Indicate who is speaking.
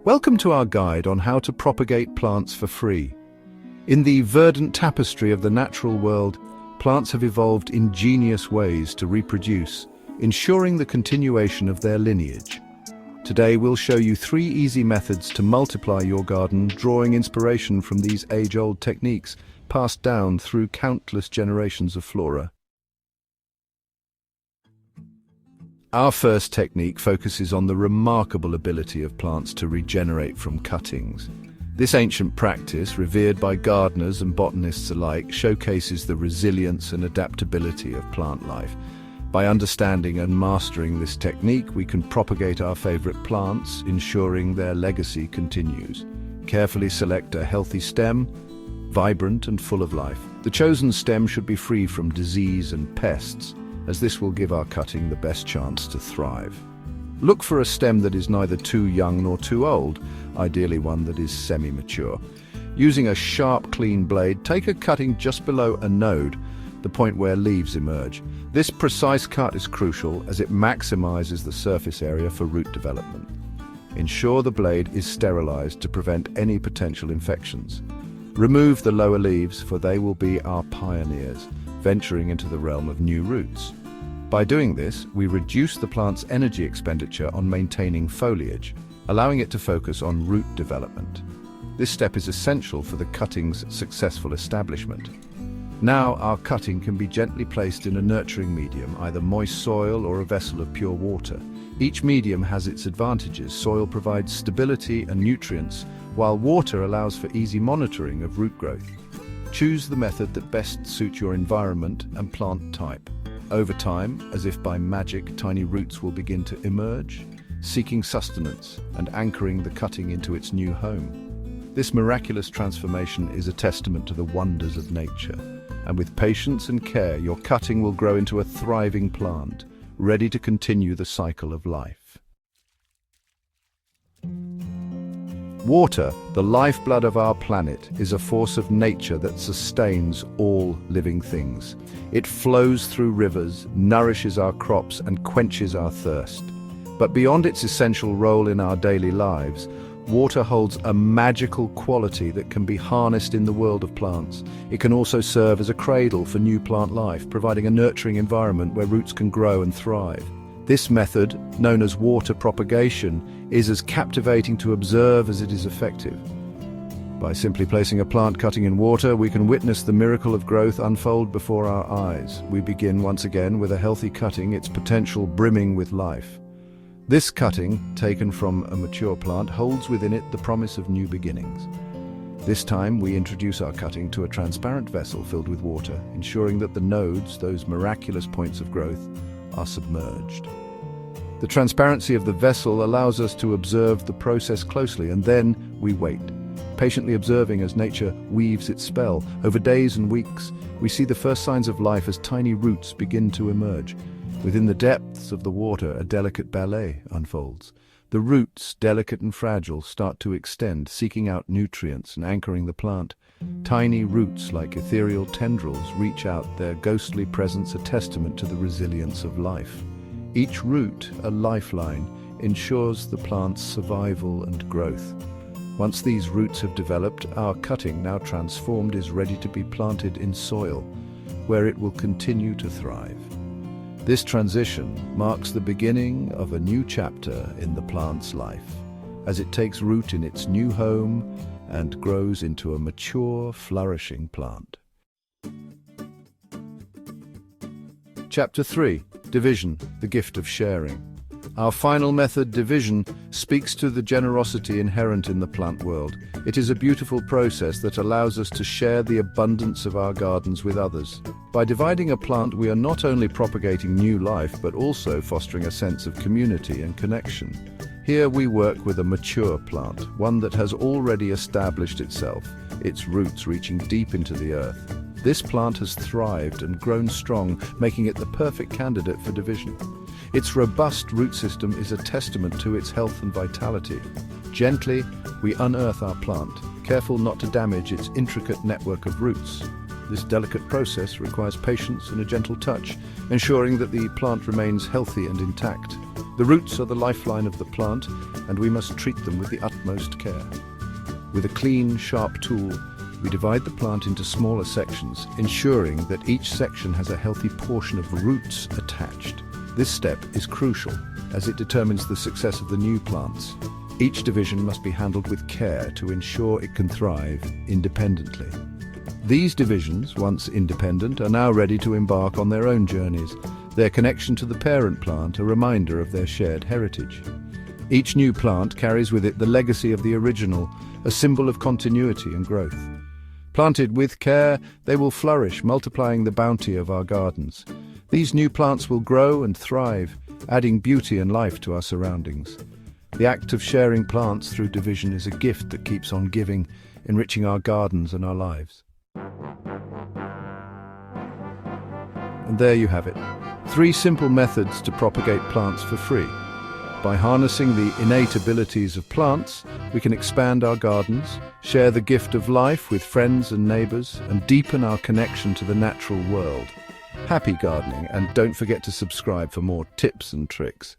Speaker 1: Welcome to our guide on how to propagate plants for free. In the verdant tapestry of the natural world, plants have evolved ingenious ways to reproduce, ensuring the continuation of their lineage. Today we'll show you 3 easy methods to multiply your garden, drawing inspiration from these age-old techniques passed down through countless generations of flora. Our first technique focuses on the remarkable ability of plants to regenerate from cuttings. This ancient practice, revered by gardeners and botanists alike, showcases the resilience and adaptability of plant life. By understanding and mastering this technique, we can propagate our favorite plants, ensuring their legacy continues. Carefully select a healthy stem, vibrant and full of life. The chosen stem should be free from disease and pests, as this will give our cutting the best chance to thrive. Look for a stem that is neither too young nor too old, ideally one that is semi-mature. Using a sharp, clean blade, take a cutting just below a node, the point where leaves emerge. This precise cut is crucial as it maximizes the surface area for root development. Ensure the blade is sterilized to prevent any potential infections. Remove the lower leaves, for they will be our pioneers, venturing into the realm of new roots. By doing this, we reduce the plant's energy expenditure on maintaining foliage, allowing it to focus on root development. This step is essential for the cutting's successful establishment. Now, our cutting can be gently placed in a nurturing medium, either moist soil or a vessel of pure water. Each medium has its advantages. Soil provides stability and nutrients, while water allows for easy monitoring of root growth. Choose the method that best suits your environment and plant type. Over time, as if by magic, tiny roots will begin to emerge, seeking sustenance and anchoring the cutting into its new home. This miraculous transformation is a testament to the wonders of nature. And with patience and care, your cutting will grow into a thriving plant, ready to continue the cycle of life. Water, the lifeblood of our planet, is a force of nature that sustains all living things. It flows through rivers, nourishes our crops, and quenches our thirst. But beyond its essential role in our daily lives, water holds a magical quality that can be harnessed in the world of plants. It can also serve as a cradle for new plant life, providing a nurturing environment where roots can grow and thrive. This method, known as water propagation, is as captivating to observe as it is effective. By simply placing a plant cutting in water, we can witness the miracle of growth unfold before our eyes. We begin once again with a healthy cutting, its potential brimming with life. This cutting, taken from a mature plant, holds within it the promise of new beginnings. This time, we introduce our cutting to a transparent vessel filled with water, ensuring that the nodes, those miraculous points of growth, are submerged. The transparency of the vessel allows us to observe the process closely, and then we wait, patiently observing as nature weaves its spell. Over days and weeks, we see the first signs of life as tiny roots begin to emerge. Within the depths of the water, a delicate ballet unfolds. The roots, delicate and fragile, start to extend, seeking out nutrients and anchoring the plant. Tiny roots, like ethereal tendrils, reach out, their ghostly presence a testament to the resilience of life. Each root, a lifeline, ensures the plant's survival and growth. Once these roots have developed, our cutting, now transformed, is ready to be planted in soil, where it will continue to thrive. This transition marks the beginning of a new chapter in the plant's life, as it takes root in its new home and grows into a mature, flourishing plant. Chapter 3. Division, the gift of sharing. Our final method, division, speaks to the generosity inherent in the plant world. It is a beautiful process that allows us to share the abundance of our gardens with others. By dividing a plant, we are not only propagating new life, but also fostering a sense of community and connection. Here we work with a mature plant, one that has already established itself, its roots reaching deep into the earth. This plant has thrived and grown strong, making it the perfect candidate for division. Its robust root system is a testament to its health and vitality. Gently, we unearth our plant, careful not to damage its intricate network of roots. This delicate process requires patience and a gentle touch, ensuring that the plant remains healthy and intact. The roots are the lifeline of the plant, and we must treat them with the utmost care. With a clean, sharp tool, we divide the plant into smaller sections, ensuring that each section has a healthy portion of roots attached. This step is crucial, as it determines the success of the new plants. Each division must be handled with care to ensure it can thrive independently. These divisions, once independent, are now ready to embark on their own journeys, their connection to the parent plant a reminder of their shared heritage. Each new plant carries with it the legacy of the original, a symbol of continuity and growth. Planted with care, they will flourish, multiplying the bounty of our gardens. These new plants will grow and thrive, adding beauty and life to our surroundings. The act of sharing plants through division is a gift that keeps on giving, enriching our gardens and our lives. And there you have it. 3 simple methods to propagate plants for free. By harnessing the innate abilities of plants, we can expand our gardens, share the gift of life with friends and neighbors, and deepen our connection to the natural world. Happy gardening, and don't forget to subscribe for more tips and tricks.